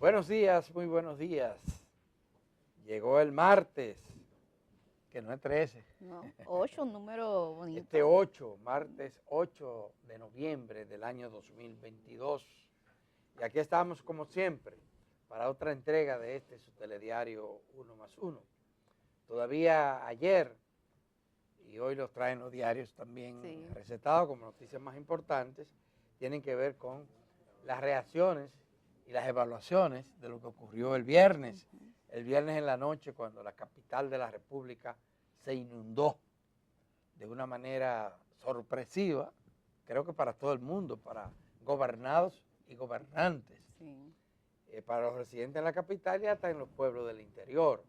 Buenos días, muy buenos días. Llegó el martes, que no es 13. No, 8, un número bonito. Este 8, martes 8 de noviembre del año 2022. Y aquí estamos como siempre para otra entrega de su telediario 1+1. Todavía ayer, y hoy los traen los diarios también recetados como noticias más importantes, tienen que ver con las reacciones y las evaluaciones de lo que ocurrió el viernes. El viernes en la noche, cuando la capital de la República se inundó de una manera sorpresiva, creo que para todo el mundo, para gobernados y gobernantes, para los residentes en la capital y hasta en los pueblos del interior.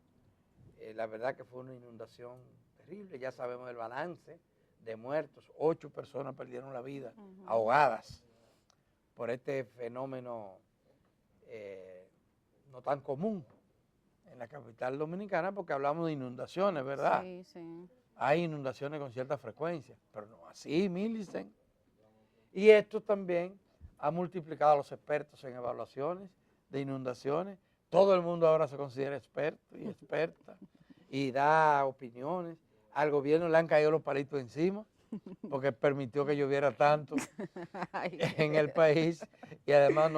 La verdad que fue una inundación terrible, ya sabemos el balance de muertos, 8 personas perdieron la vida ahogadas por este fenómeno no tan común en la capital dominicana, porque hablamos de inundaciones, ¿verdad? Sí, sí. Hay inundaciones con cierta frecuencia, pero no así, Millicent. Y esto también ha multiplicado a los expertos en evaluaciones de inundaciones. Todo el mundo ahora se considera experto y experta y da opiniones. Al gobierno le han caído los palitos encima porque permitió que lloviera tanto en el país y además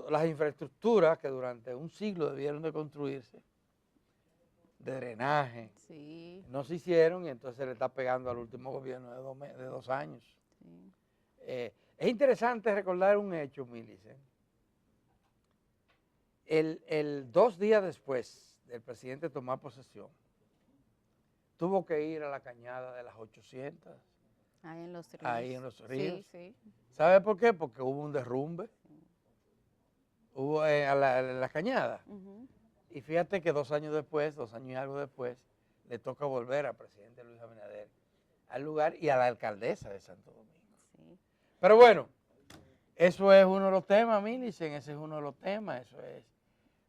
las infraestructuras que durante un siglo debieron de construirse, de drenaje, no se hicieron y entonces se le está pegando al último gobierno de 2 años. Es interesante recordar un hecho, Millicent. El 2 días después del presidente tomar posesión, tuvo que ir a la cañada de las 800. Ahí en los ríos. Ahí en los ríos. Sí. ¿Sabe por qué? Porque hubo un derrumbe. Hubo en la cañada. Y fíjate que 2 años después, 2 años y algo después, le toca volver al presidente Luis Abinader al lugar y a la alcaldesa de Santo Domingo. Pero bueno, eso es uno de los temas, Millicent, ese es uno de los temas, eso es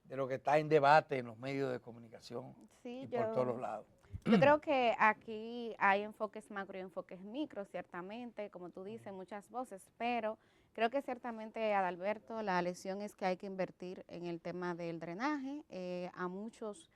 de lo que está en debate en los medios de comunicación y por todos los lados. Yo creo que aquí hay enfoques macro y enfoques micro, ciertamente, como tú dices, muchas voces, pero creo que ciertamente, Adalberto, la lección es que hay que invertir en el tema del drenaje. A muchos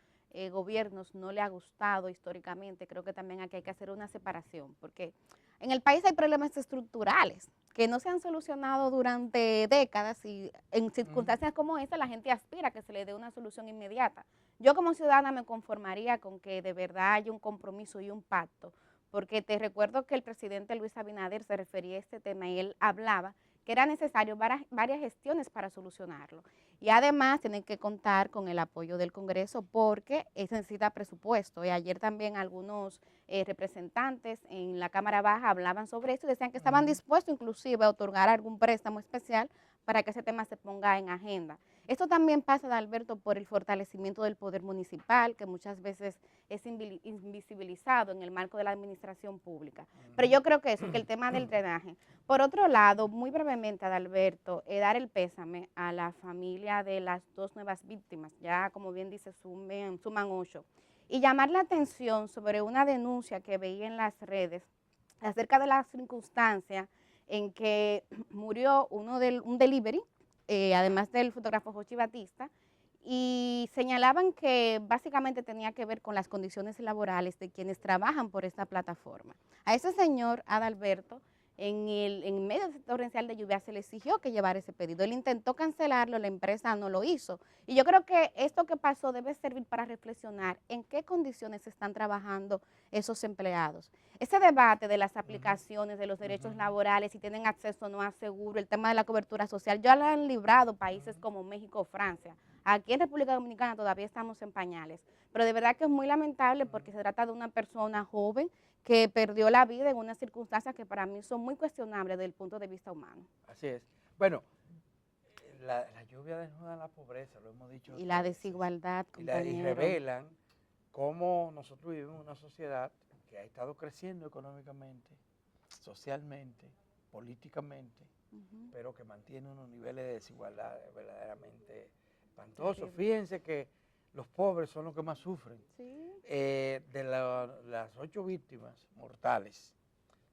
gobiernos no le ha gustado históricamente, creo que también aquí hay que hacer una separación, porque en el país hay problemas estructurales que no se han solucionado durante décadas y en circunstancias como esta la gente aspira a que se le dé una solución inmediata. Yo como ciudadana me conformaría con que de verdad haya un compromiso y un pacto, porque te recuerdo que el presidente Luis Abinader se refería a este tema y él hablaba que era necesario varias gestiones para solucionarlo. Y además tienen que contar con el apoyo del Congreso porque se necesita presupuesto. Y ayer también algunos representantes en la Cámara Baja hablaban sobre esto y decían que estaban dispuestos inclusive a otorgar algún préstamo especial para que ese tema se ponga en agenda. Esto también pasa, Adalberto, por el fortalecimiento del poder municipal, que muchas veces es invisibilizado en el marco de la administración pública. Pero yo creo que eso, que el tema del drenaje. Por otro lado, muy brevemente, Adalberto, dar el pésame a la familia de las 2 nuevas víctimas, ya como bien dice, suman 8. Y llamar la atención sobre una denuncia que veía en las redes acerca de la circunstancia en que murió un delivery, además del fotógrafo Jochi Batista, y señalaban que básicamente tenía que ver con las condiciones laborales de quienes trabajan por esta plataforma. A ese señor, Adalberto, en medio del torrencial de lluvia se le exigió que llevara ese pedido. Él intentó cancelarlo, la empresa no lo hizo. Y yo creo que esto que pasó debe servir para reflexionar en qué condiciones están trabajando esos empleados. Ese debate de las aplicaciones, de los derechos laborales, si tienen acceso o no a seguro, el tema de la cobertura social, ya lo han librado países como México o Francia. Aquí en República Dominicana todavía estamos en pañales, pero de verdad que es muy lamentable porque se trata de una persona joven que perdió la vida en unas circunstancias que para mí son muy cuestionables desde el punto de vista humano. Así es. Bueno, la lluvia desnuda la pobreza, lo hemos dicho. Y la desigualdad, compañero. Y revelan cómo nosotros vivimos en una sociedad que ha estado creciendo económicamente, socialmente, políticamente, pero que mantiene unos niveles de desigualdad verdaderamente espantosos. Fíjense que los pobres son los que más sufren. De las 8 víctimas mortales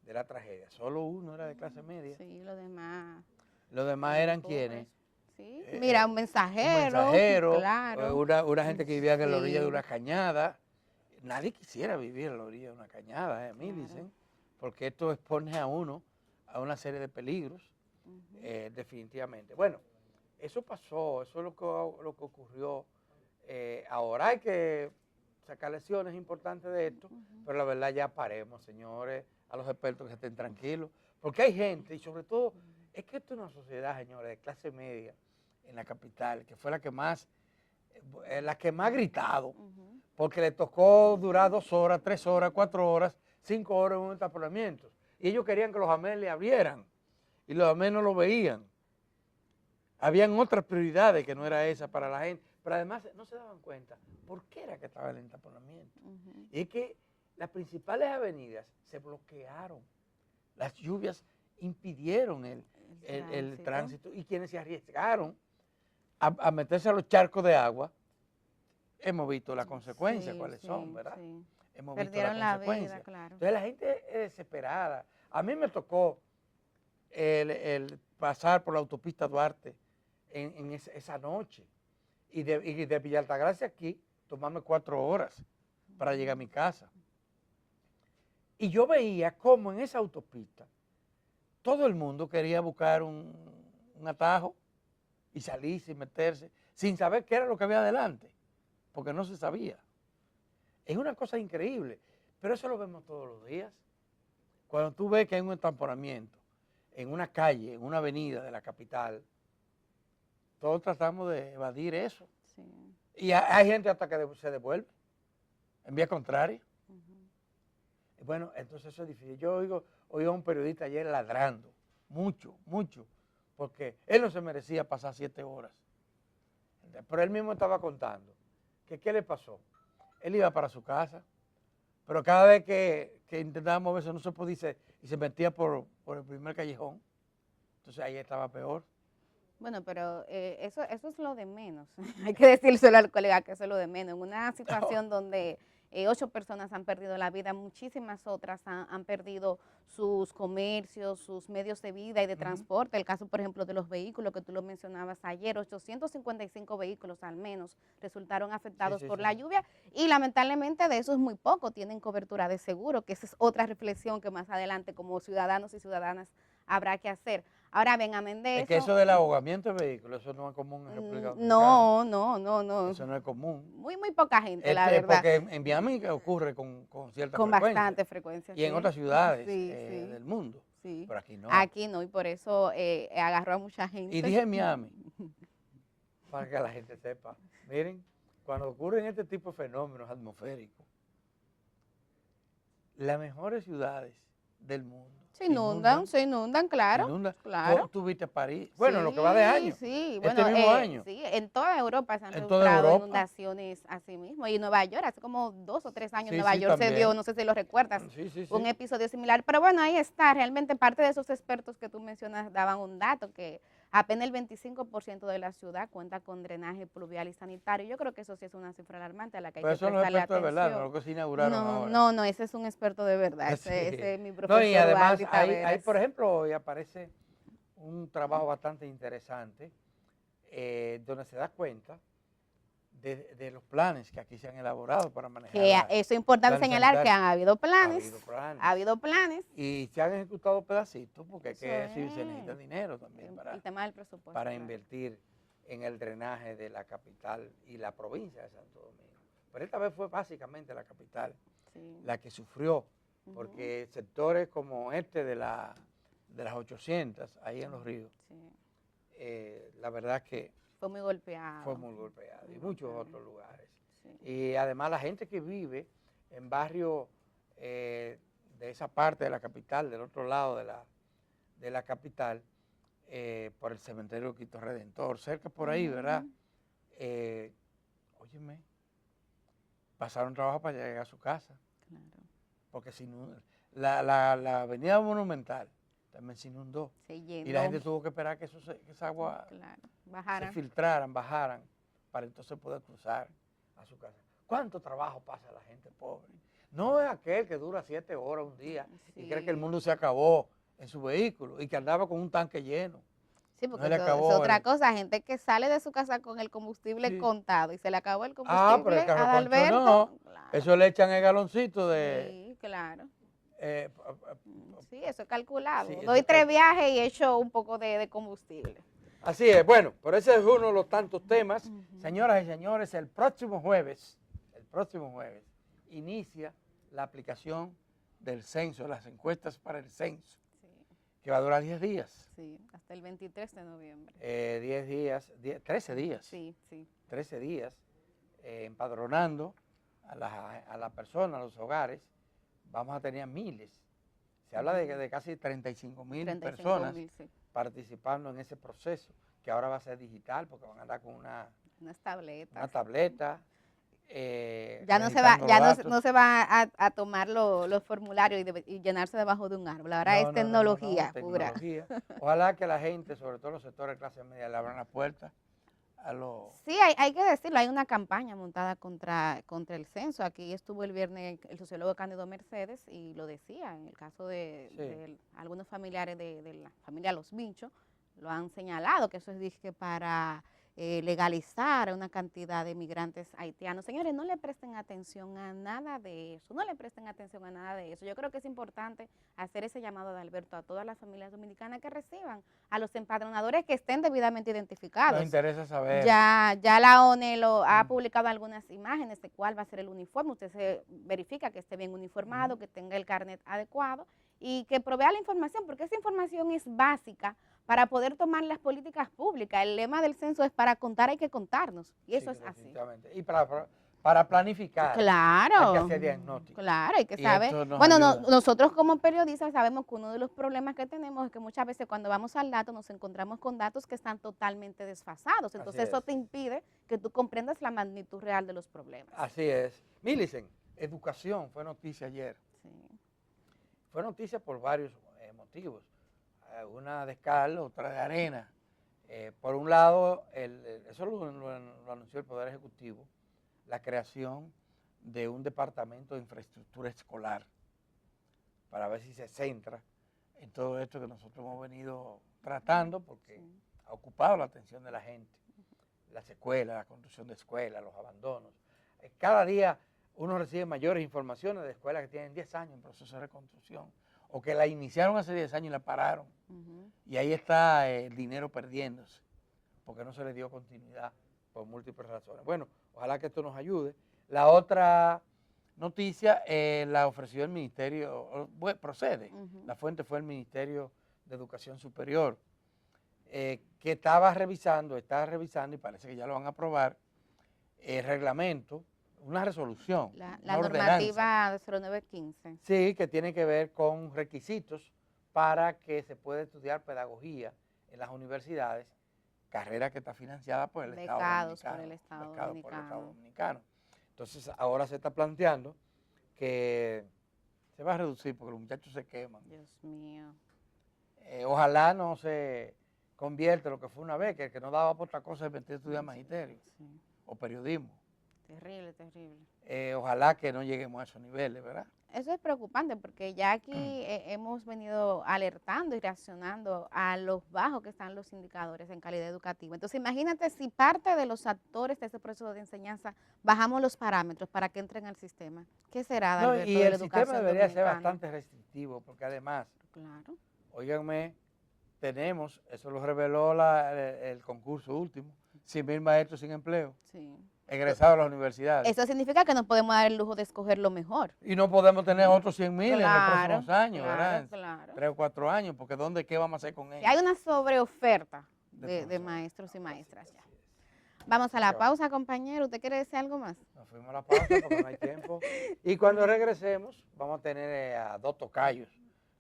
de la tragedia, solo uno era de clase media. Sí, los demás. Los demás eran quienes, Sí, mira, un mensajero, claro. una gente que vivía en la orilla de Sí. una cañada. Nadie quisiera vivir en la orilla de una cañada, a mí Claro. dicen, porque esto expone a uno a una serie de peligros, definitivamente. Bueno, eso pasó, eso es lo que ocurrió. Ahora hay que sacar lecciones importantes de esto, pero la verdad ya paremos, señores, a los expertos que estén tranquilos, porque hay gente, y sobre todo, es que esto es una sociedad, señores, de clase media en la capital, que fue la que más ha gritado, porque le tocó durar 2 horas, 3 horas, 4 horas, 5 horas en un entaponamiento. Y ellos querían que los AME le abrieran, y los AME no lo veían. Habían otras prioridades que no era esa para la gente, pero además no se daban cuenta por qué era que estaba el entaponamiento. Y es que las principales avenidas se bloquearon, las lluvias impidieron el tránsito, y quienes se arriesgaron a meterse a los charcos de agua, hemos visto las consecuencias, cuáles son, ¿verdad? Sí. Hemos Perdieron visto la las consecuencias. vida, claro. Entonces la gente es desesperada. A mí me tocó el pasar por la autopista Duarte en esa noche, y de Villa Altagracia aquí, tomarme 4 horas para llegar a mi casa. Y yo veía cómo en esa autopista todo el mundo quería buscar un atajo y salirse y meterse, sin saber qué era lo que había adelante, porque no se sabía. Es una cosa increíble, pero eso lo vemos todos los días. Cuando tú ves que hay un entaponamiento en una calle, en una avenida de la capital, todos tratamos de evadir eso. Sí. Y hay gente hasta que se devuelve, en vía contraria. Bueno, entonces eso es difícil. Yo oí a un periodista ayer ladrando, mucho, porque él no se merecía pasar 7 horas. Pero él mismo estaba contando que qué le pasó. Él iba para su casa, pero cada vez que intentaba moverse no se podía, y se metía por el primer callejón. Entonces ahí estaba peor. Bueno, pero eso es lo de menos. Hay que decírselo al colega que eso es lo de menos. En una situación donde 8 personas han perdido la vida, muchísimas otras han perdido sus comercios, sus medios de vida y de transporte. El caso, por ejemplo, de los vehículos que tú lo mencionabas ayer, 855 vehículos al menos resultaron afectados por la lluvia, y lamentablemente de esos muy pocos tienen cobertura de seguro, que esa es otra reflexión que más adelante como ciudadanos y ciudadanas habrá que hacer. Ahora ven, amén de eso. Es que eso del ahogamiento de vehículos, eso no es común en República Dominicana. No. Eso no es común. Muy poca gente, la verdad. Porque en Miami ocurre con cierta frecuencia. Con bastante frecuencia, Y en otras ciudades del mundo. Sí. Pero aquí no. Aquí no, y por eso agarró a mucha gente. Y dije Miami, para que la gente sepa. Miren, cuando ocurren este tipo de fenómenos atmosféricos, las mejores ciudades del mundo se inundan, claro. Claro. Tú viste París, bueno, lo que va de año. Sí, bueno, este mismo año. Sí, en toda Europa se han registrado inundaciones así mismo. Y en Nueva York, hace como 2 o 3 años, Nueva York se dio, no sé si lo recuerdas, un episodio similar. Pero bueno, ahí está, realmente parte de esos expertos que tú mencionas daban un dato, que apenas el 25% de la ciudad cuenta con drenaje pluvial y sanitario. Yo creo que eso sí es una cifra alarmante a la que hay que prestarle atención. Pero eso no es experto de verdad, no lo que se inauguraron ahora. No, ese es un experto de verdad, ese es mi profesor. No, y además hay, por ejemplo, hoy aparece un trabajo bastante interesante donde se da cuenta de los planes que aquí se han elaborado para manejar. Eso es importante señalar que han habido planes. Ha habido planes. Y se han ejecutado pedacitos porque se necesita dinero también el tema del presupuesto, para invertir en el drenaje de la capital y la provincia de Santo Domingo. Pero esta vez fue básicamente la capital la que sufrió, porque sectores como este de las 800, ahí en Los Ríos, la verdad que fue muy golpeado. Y muchos otros lugares. Y además la gente que vive en barrios de esa parte de la capital, del otro lado de la capital, por el cementerio Cristo Redentor, cerca por ahí, ¿verdad? Óyeme, pasaron trabajo para llegar a su casa. Claro. Porque si no, la avenida Monumental también se inundó. Y la gente tuvo que esperar que esa agua se filtraran, bajaran, para entonces poder cruzar a su casa. ¿Cuánto trabajo pasa la gente pobre? No es aquel que dura 7 horas un día y cree que el mundo se acabó en su vehículo y que andaba con un tanque lleno. Sí, No porque se le eso acabó es otra cosa, gente que sale de su casa con el combustible Sí. contado y se le acabó el Pero el combustible a carro concho Adalberto. no. Claro, Eso le echan el galoncito de... sí, claro. eh, Sí, eso es sí, calculado. eso Doy es 3 viajes y echo un poco de combustible. Así es, bueno, pero ese es uno de los tantos temas. Ujú. Señoras y señores, el próximo jueves, inicia la aplicación del censo, las encuestas para el censo, Sí, que va a durar 10 días. sí, hasta el 23 de noviembre. 10 días, 13 días. Sí, sí. 13 días, empadronando a la persona, a los hogares. Vamos a tener miles. Se habla de casi 35.000 personas 35.000, sí. participando en ese proceso, que ahora va a ser digital porque van a andar con una Unas tabletas. tableta. Ya no se va, registrando ya los no, datos. no se va a tomar los formularios y llenarse debajo de un árbol. Ahora es No, tecnología pura. tecnología. Ojalá que la gente, sobre todo los sectores de clase media, le abran la puerta a los... Sí, hay que decirlo, hay una campaña montada contra el censo. Aquí estuvo el viernes el sociólogo Cándido Mercedes y lo decía, en el caso de algunos familiares de la familia Los Vinchos, lo han señalado, que eso es disque para legalizar a una cantidad de migrantes haitianos. Señores, no le presten atención a nada de eso, no le presten atención a nada de eso. Yo creo que es importante hacer ese llamado de Alberto a todas las familias dominicanas que reciban a los empadronadores que estén debidamente identificados. Nos interesa saber. Ya la ONE ha publicado algunas imágenes de cuál va a ser el uniforme. Usted se verifica que esté bien uniformado, que tenga el carnet adecuado y que provea la información, porque esa información es básica para poder tomar las políticas públicas. El lema del censo es para contar hay que contarnos, y eso Sí, es así. Y para planificar, Claro, hay que hacer diagnóstico. claro, hay que Y saber. esto nos Bueno, ayuda. nosotros como periodistas sabemos que uno de los problemas que tenemos es que muchas veces cuando vamos al dato nos encontramos con datos que están totalmente desfasados. Entonces eso te impide que tú comprendas la magnitud real de los problemas. Así es. Millicent, educación fue noticia ayer. Sí. Fue noticia por varios motivos. Una de cal, otra de arena. Por un lado, eso lo anunció el Poder Ejecutivo, la creación de un departamento de infraestructura escolar para ver si se centra en todo esto que nosotros hemos venido tratando porque ha ocupado la atención de la gente. Las escuelas, la construcción de escuelas, los abandonos. Cada día uno recibe mayores informaciones de escuelas que tienen 10 años en proceso de reconstrucción o que la iniciaron hace 10 años y la pararon. Y ahí está el dinero perdiéndose porque no se le dio continuidad por múltiples razones. Bueno, ojalá que esto nos ayude. La otra noticia la ofreció el Ministerio, procede, la fuente fue el Ministerio de Educación Superior, que está revisando y parece que ya lo van a aprobar, el reglamento, una resolución, La una normativa de 0915. Sí, que tiene que ver con requisitos para que se pueda estudiar pedagogía en las universidades, carrera que está financiada por el Estado Dominicano. Por el Estado Dominicano. Entonces ahora se está planteando que se va a reducir porque los muchachos se queman. Dios mío. Ojalá no se convierta lo que fue una vez, que el que no daba por otra cosa es meter a estudiar magisterio o periodismo. Terrible, terrible. Ojalá que no lleguemos a esos niveles, ¿verdad? Eso es preocupante porque ya aquí hemos venido alertando y reaccionando a los bajos que están los indicadores en calidad educativa. Entonces imagínate si parte de los actores de ese proceso de enseñanza bajamos los parámetros para que entren al sistema. ¿Qué será, Alberto, Y de el la sistema educación debería ser dominicana? bastante restrictivo porque además, Claro. óiganme, tenemos, eso lo reveló el concurso último, 100.000 maestros sin empleo. Sí. Egresados a las universidades. Eso significa que no podemos dar el lujo de escoger lo mejor. Y no podemos tener otros 100.000 en los próximos años, ¿verdad? Claro. 3 o 4 años, porque ¿qué vamos a hacer con ellos? Sí, hay una sobreoferta de maestros y maestras ya. Vamos a la pausa, compañero. ¿Usted quiere decir algo más? Nos fuimos a la pausa porque no hay tiempo. Y cuando regresemos, vamos a tener a 2 tocayos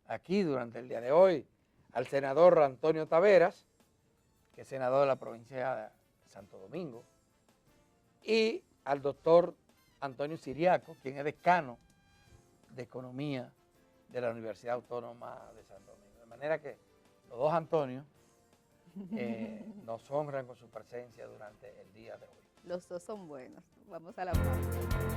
aquí durante el día de hoy. Al senador Antonio Taveras, que es senador de la provincia de Santo Domingo, y al doctor Antonio Siriaco, quien es decano de Economía de la Universidad Autónoma de Santo Domingo. De manera que los 2 Antonios nos honran con su presencia durante el día de hoy. Los 2 son buenos. Vamos a la pausa.